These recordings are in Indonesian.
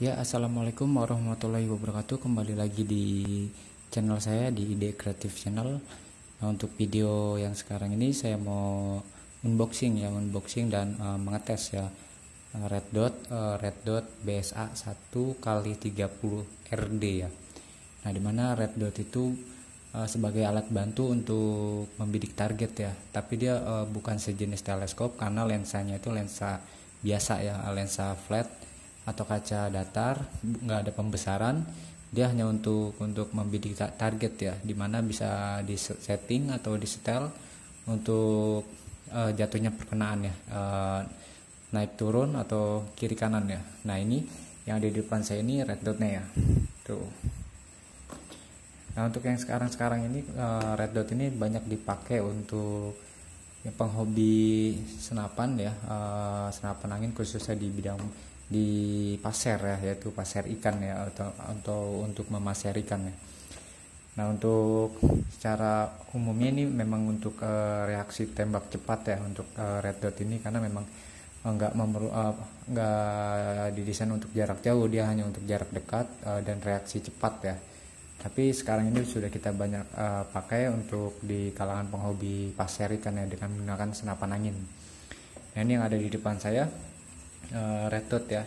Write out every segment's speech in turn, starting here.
Ya, assalamualaikum warahmatullahi wabarakatuh. Kembali lagi di channel saya di Ide Kreatif Channel. Nah, untuk video yang sekarang ini saya mau unboxing dan mengetes ya Red Dot BSA 1x30 RD ya. Nah, dimana Red Dot itu sebagai alat bantu untuk membidik target ya, tapi dia bukan sejenis teleskop karena lensanya itu lensa biasa ya, lensa flat atau kaca datar, nggak ada pembesaran. Dia hanya untuk membidik target ya, dimana bisa di setting atau di setel untuk jatuhnya perkenaan ya, naik turun atau kiri kanan ya. Nah, ini yang di depan saya ini red dotnya ya tuh. Nah, untuk yang sekarang ini red dot ini banyak dipakai untuk penghobi senapan ya, senapan angin khususnya di bidang di pasir ya, yaitu pasir ikan ya, atau untuk memasir ikan ya. Nah, untuk secara umumnya ini memang untuk reaksi tembak cepat ya untuk red dot ini, karena memang nggak didesain untuk jarak jauh, dia hanya untuk jarak dekat dan reaksi cepat ya. Tapi sekarang ini sudah kita banyak pakai untuk di kalangan penghobi pasir ikan ya, dengan menggunakan senapan angin. Nah, ini yang ada di depan saya red dot ya,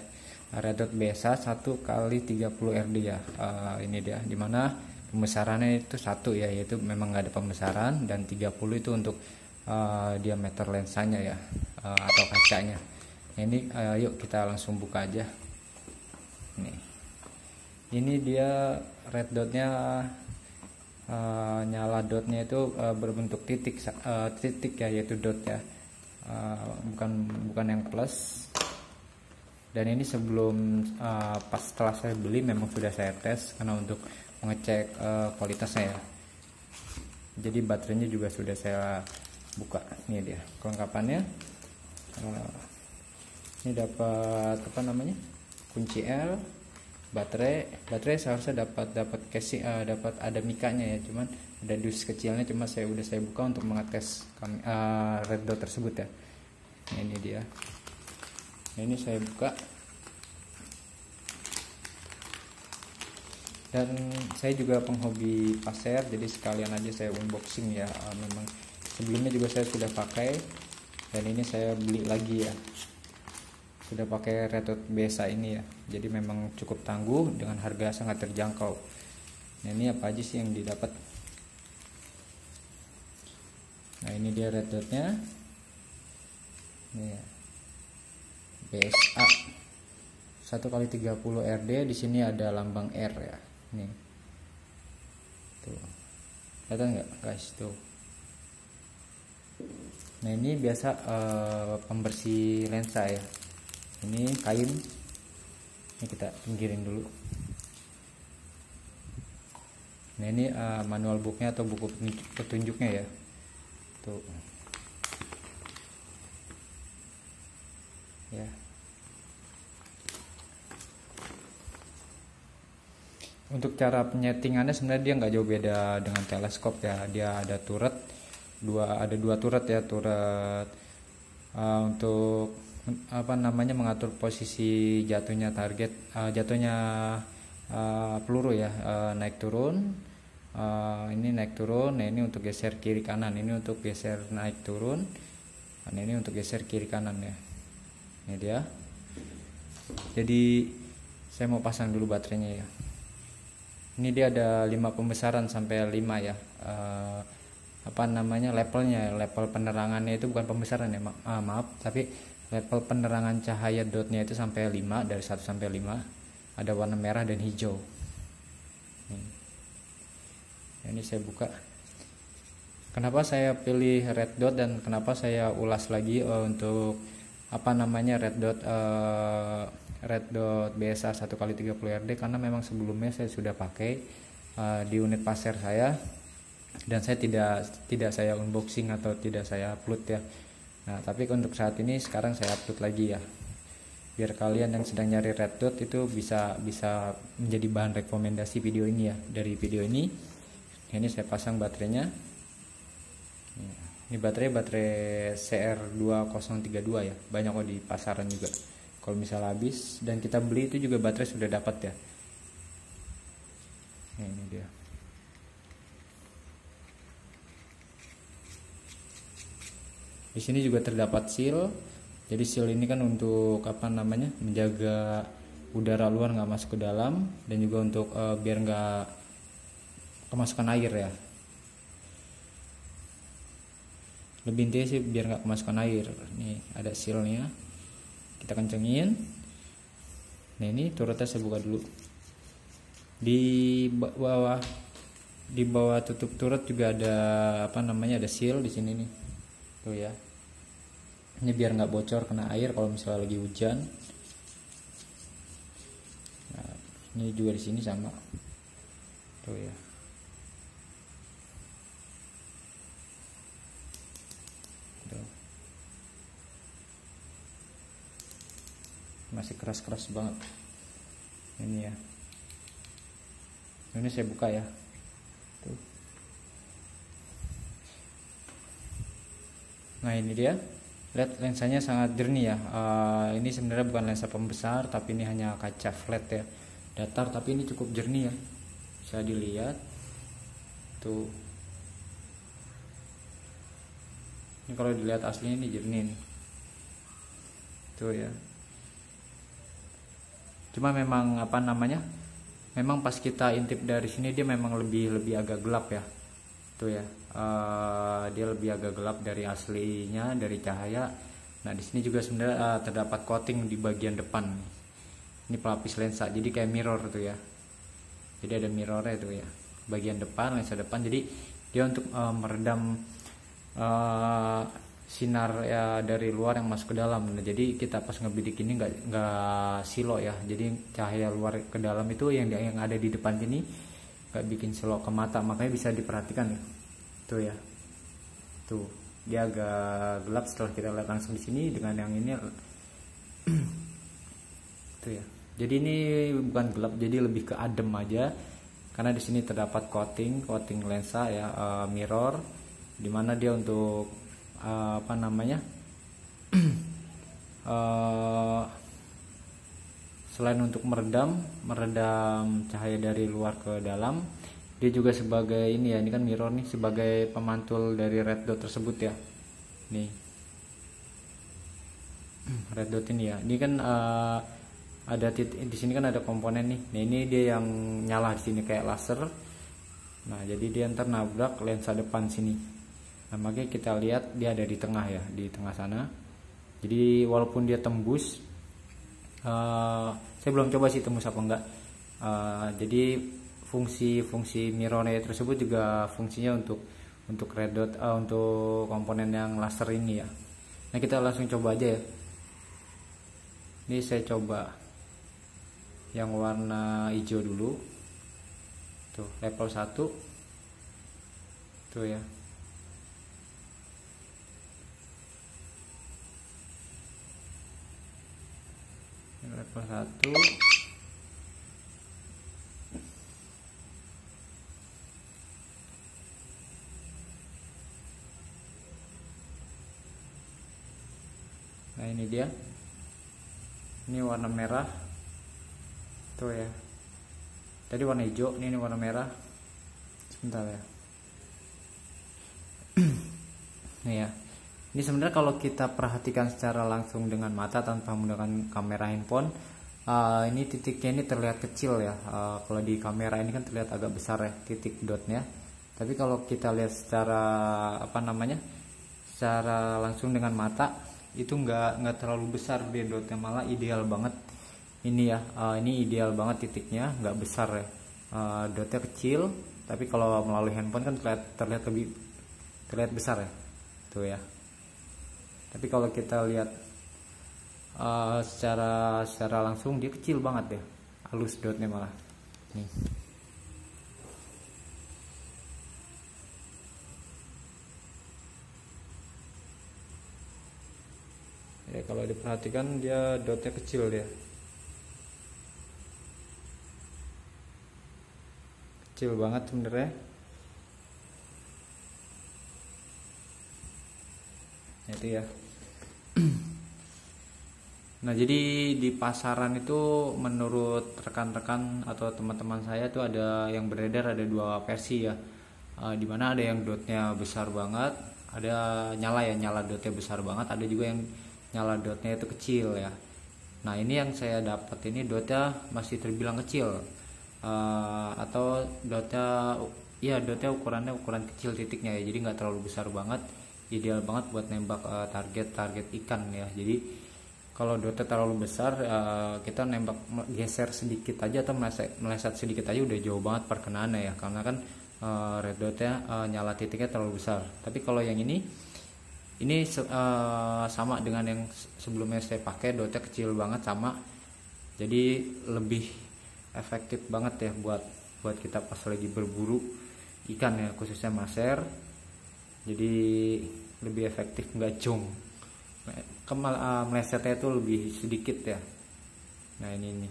red dot BSA 1x30 RD ya. Ini dia, dimana pembesarannya itu 1 ya, yaitu memang nggak ada pembesaran, dan 30 itu untuk diameter lensanya ya, atau kacanya. Nah, ini yuk kita langsung buka aja. Ini dia red dotnya, nyala dotnya itu berbentuk titik ya, yaitu dot ya, bukan yang plus. Dan ini sebelum pas setelah saya beli memang sudah saya tes karena untuk mengecek kualitasnya ya. Jadi baterainya juga sudah saya buka. Ini dia kelengkapannya. Ini dapat kunci L, baterai seharusnya dapat casing, dapat ada mikanya ya, cuman ada dus kecilnya, cuma saya buka untuk mengetes red dot tersebut ya. Nah, ini dia. Nah, ini saya buka, dan saya juga penghobi pasir, jadi sekalian aja saya unboxing ya. Memang sebelumnya juga saya sudah pakai, dan ini saya beli lagi ya, sudah pakai red dot BSA ini ya. Jadi memang cukup tangguh dengan harga sangat terjangkau. Nah, ini apa aja sih yang didapat? Nah, ini dia red dotnya. Ini ya, BSA 1x30 RD. Di sini ada lambang R ya. Nih, tuh, kelihatan nggak guys tuh? Nah, ini biasa pembersih lensa ya. Ini kain, ini kita pinggirin dulu. Nah, ini manual booknya atau buku petunjuknya ya tuh ya. Untuk cara penyetingannya sebenarnya dia nggak jauh beda dengan teleskop ya. Dia ada ada dua turret ya, untuk mengatur posisi jatuhnya target, jatuhnya peluru ya, naik turun. Ini naik turun. Nah, ini untuk geser kiri kanan, ini untuk geser naik turun. Nah, ini untuk geser kiri kanan ya. Ini dia. Jadi saya mau pasang dulu baterainya ya. Ini dia ada 5 pembesaran sampai 5 ya. Level penerangannya itu bukan pembesaran ya, maaf, tapi level penerangan cahaya dotnya itu sampai 5, dari 1 sampai 5. Ada warna merah dan hijau. Ini saya buka. Kenapa saya pilih red dot dan kenapa saya ulas lagi untuk red dot BSA 1x30 RD, karena memang sebelumnya saya sudah pakai di unit pasir saya, dan saya tidak saya unboxing atau tidak saya upload ya. Nah, tapi untuk saat ini sekarang saya upload lagi ya, biar kalian yang sedang nyari red dot itu bisa menjadi bahan rekomendasi video ini ya. Dari video ini saya pasang baterainya. Ini baterai CR2032 ya, banyak kok di pasaran juga. kalau misalnya habis. Dan kita beli itu juga baterai sudah dapat ya. Nah, ini dia. Di sini juga terdapat seal. Jadi seal ini kan untuk apa namanya, menjaga udara luar nggak masuk ke dalam, dan juga untuk biar nggak kemasukan air ya. Lebih intinya sih biar nggak kemasukan air. Nih ada sealnya, kita kencengin. Nah ini turutnya saya buka dulu. Di bawah tutup turut juga ada apa namanya, ada seal di sini nih, tuh ya. Ini biar nggak bocor kena air kalau misalnya lagi hujan. Nah, ini juga di sini sama, tuh ya. Tuh. Masih keras-keras banget ini ya. Ini saya buka ya. Tuh. Nah ini dia. Lihat lensanya sangat jernih ya. Ini sebenarnya bukan lensa pembesar, tapi ini hanya kaca flat ya, datar, tapi ini cukup jernih ya, bisa dilihat tuh. Ini kalau dilihat aslinya ini jernih nih. Tuh ya. Cuma memang apa namanya, memang pas kita intip dari sini dia memang lebih agak gelap ya. Tuh ya. Dia lebih agak gelap dari aslinya, dari cahaya. Nah di sini juga sebenarnya terdapat coating di bagian depan. Ini pelapis lensa, jadi kayak mirror tuh ya. Jadi ada mirrornya tuh ya, bagian depan, lensa depan. Jadi dia untuk meredam sinar ya dari luar yang masuk ke dalam. Nah, jadi kita pas ngebidik ini nggak silo ya. Jadi cahaya luar ke dalam itu yang ada di depan sini nggak bikin silo ke mata, makanya bisa diperhatikan ya. Tuh ya, tuh dia agak gelap setelah kita lihat langsung di sini dengan yang ini. Tuh ya, jadi ini bukan gelap, jadi lebih ke adem aja karena di sini terdapat coating lensa ya, mirror, dimana dia untuk apa namanya, selain untuk meredam cahaya dari luar ke dalam, dia juga sebagai ini ya, ini kan mirror nih, sebagai pemantul dari red dot tersebut ya. Nih red dot ini ya, ini kan ada titik di sini kan, ada komponen nih. Nah ini dia yang nyala di sini kayak laser. Nah jadi dia ntar nabrak lensa depan sini. Nah makanya kita lihat dia ada di tengah ya, di tengah sana. Jadi walaupun dia tembus, saya belum coba sih tembus apa enggak. Jadi fungsi mirrornya tersebut juga fungsinya untuk red dot, untuk komponen yang laser ini ya. Nah kita langsung coba aja ya. Ini saya coba yang warna hijau dulu. Tuh level 1. Tuh ya. Level 1. Nah ini dia, ini warna merah tuh ya, tadi warna hijau, ini warna merah. Sebentar ya. Nih ya, ini sebenarnya kalau kita perhatikan secara langsung dengan mata tanpa menggunakan kamera handphone, ini titiknya ini terlihat kecil ya. Kalau di kamera ini kan terlihat agak besar ya titik dotnya, tapi kalau kita lihat secara apa namanya, secara langsung dengan mata, itu nggak terlalu besar dia dotnya, malah ideal banget ini ya. Ini ideal banget titiknya, nggak besar ya, dotnya kecil, tapi kalau melalui handphone kan terlihat besar ya, tuh ya. Tapi kalau kita lihat secara langsung dia kecil banget ya, halus dotnya malah nih. Ya, kalau diperhatikan dia dotnya kecil, dia kecil banget sebenarnya. Itu ya. Nah, jadi di pasaran itu menurut rekan-rekan atau teman-teman saya tuh ada yang beredar ada dua versi ya. Dimana ada yang dotnya besar banget, ada nyala dotnya besar banget, ada juga yang nyala dotnya itu kecil ya. Nah, ini yang saya dapat ini dotnya masih terbilang kecil. Atau dotnya ukuran kecil titiknya ya, jadi nggak terlalu besar banget, ideal banget buat nembak target ikan ya. Jadi kalau dotnya terlalu besar, kita nembak geser sedikit aja atau meleset sedikit aja udah jauh banget perkenaannya ya, karena kan red dotnya nyala titiknya terlalu besar. Tapi kalau yang ini sama dengan yang sebelumnya saya pakai, dotnya kecil banget sama, jadi lebih efektif banget ya buat kita pas lagi berburu ikan ya, khususnya maser. Jadi lebih efektif, nggak jong, melesetnya itu lebih sedikit ya. Nah, ini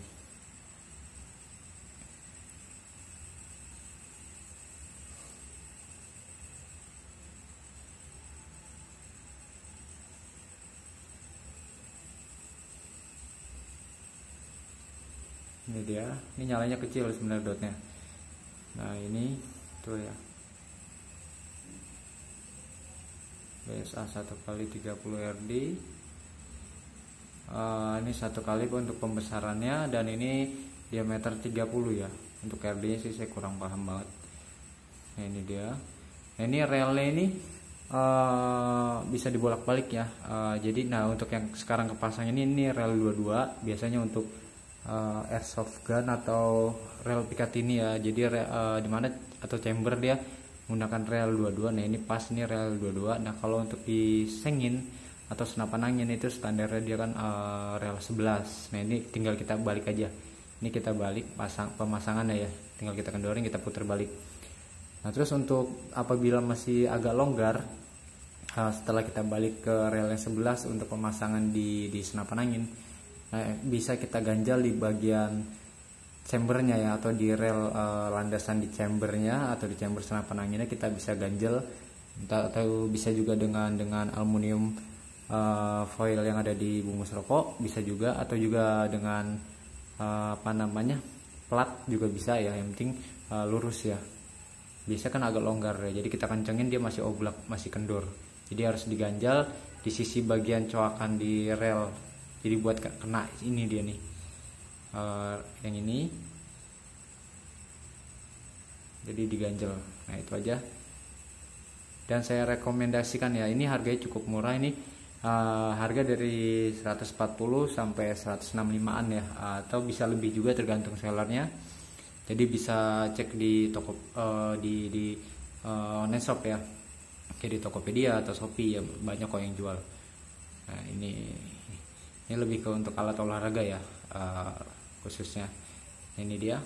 dia, ini nyalanya kecil sebenarnya dotnya. Nah, ini tuh ya, BSA 1x30 RD. Ini 1 kali untuk pembesarannya, dan ini diameter 30 ya. Untuk RD nya sih saya kurang paham banget. Nah, ini dia. Nah, ini relnya ini bisa dibolak-balik ya. Jadi untuk yang sekarang kepasang ini rel 22, biasanya untuk airsoft gun atau rel Picatinny ya. Jadi dimana atau chamber dia menggunakan rel 22. Nah, ini pas ini rel 22. Nah, kalau untuk disengin atau senapan angin itu standarnya dia kan rel 11. Nah, ini tinggal kita balik aja. Ini kita balik pemasangannya ya. Tinggal kita kendoring, kita putar balik. Nah, terus untuk apabila masih agak longgar, setelah kita balik ke rel yang 11 untuk pemasangan di senapan angin, bisa kita ganjal di bagian chambernya ya, atau di rel landasan di chambernya atau di chamber senapan anginnya kita bisa ganjel, atau bisa juga dengan aluminium foil yang ada di bungkus rokok bisa juga, atau juga dengan plat juga bisa ya, yang penting lurus ya. Biasa kan agak longgar ya, jadi kita kencengin dia masih oblak, masih kendur, jadi harus diganjal di sisi bagian coakan di rel, jadi buat kena ini dia nih, yang ini, jadi diganjel. Nah, itu aja, dan saya rekomendasikan ya, ini harganya cukup murah. Ini harga dari 140 sampai 165an ya, atau bisa lebih juga tergantung sellernya. Jadi bisa cek di toko di online shop ya, kayak di Tokopedia atau Shopee ya, banyak kok yang jual. Nah, ini lebih ke untuk alat olahraga ya, khususnya. Ini dia,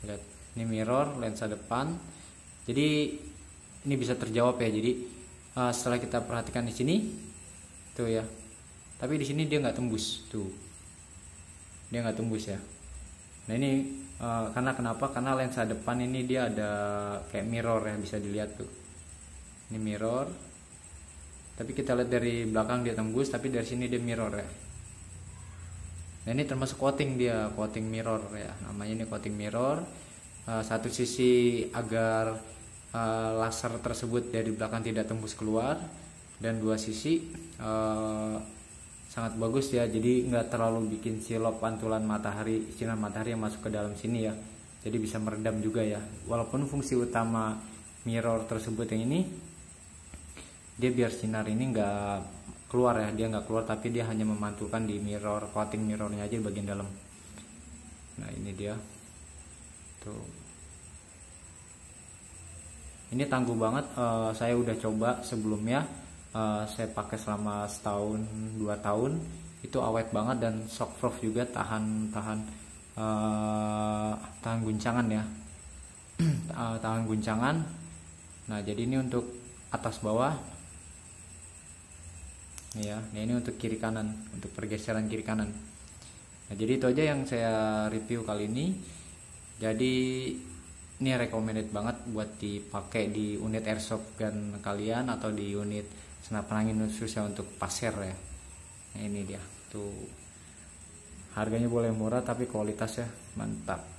lihat, ini mirror lensa depan, jadi ini bisa terjawab ya. Jadi setelah kita perhatikan di sini tuh ya, tapi di sini dia nggak tembus tuh, dia nggak tembus ya. Nah, ini karena kenapa? Karena lensa depan ini dia ada kayak mirror ya, bisa dilihat tuh, ini mirror, tapi kita lihat dari belakang dia tembus, tapi dari sini dia mirror ya. Nah, ini termasuk coating dia, coating mirror ya, namanya ini coating mirror. Satu sisi agar laser tersebut dari belakang tidak tembus keluar, dan dua sisi sangat bagus ya, jadi nggak terlalu bikin silau pantulan matahari, sinar matahari yang masuk ke dalam sini ya, jadi bisa meredam juga ya. Walaupun fungsi utama mirror tersebut yang ini, dia biar sinar ini nggak keluar ya, dia nggak keluar, tapi dia hanya memantulkan di mirror, coating mirrornya aja di bagian dalam. Nah, ini dia tuh, ini tangguh banget. Saya udah coba sebelumnya, saya pakai selama setahun 2 tahun, itu awet banget, dan shockproof juga, tahan guncangan ya. Tahan guncangan. Nah, jadi ini untuk atas bawah ya. Nah, ini untuk kiri kanan, untuk pergeseran kiri kanan. Nah, jadi itu aja yang saya review kali ini. Jadi ini recommended banget buat dipakai di unit airsoft gun kalian, atau di unit senapan angin khususnya untuk pasir ya. Nah, ini dia. Tuh, harganya boleh murah tapi kualitasnya mantap.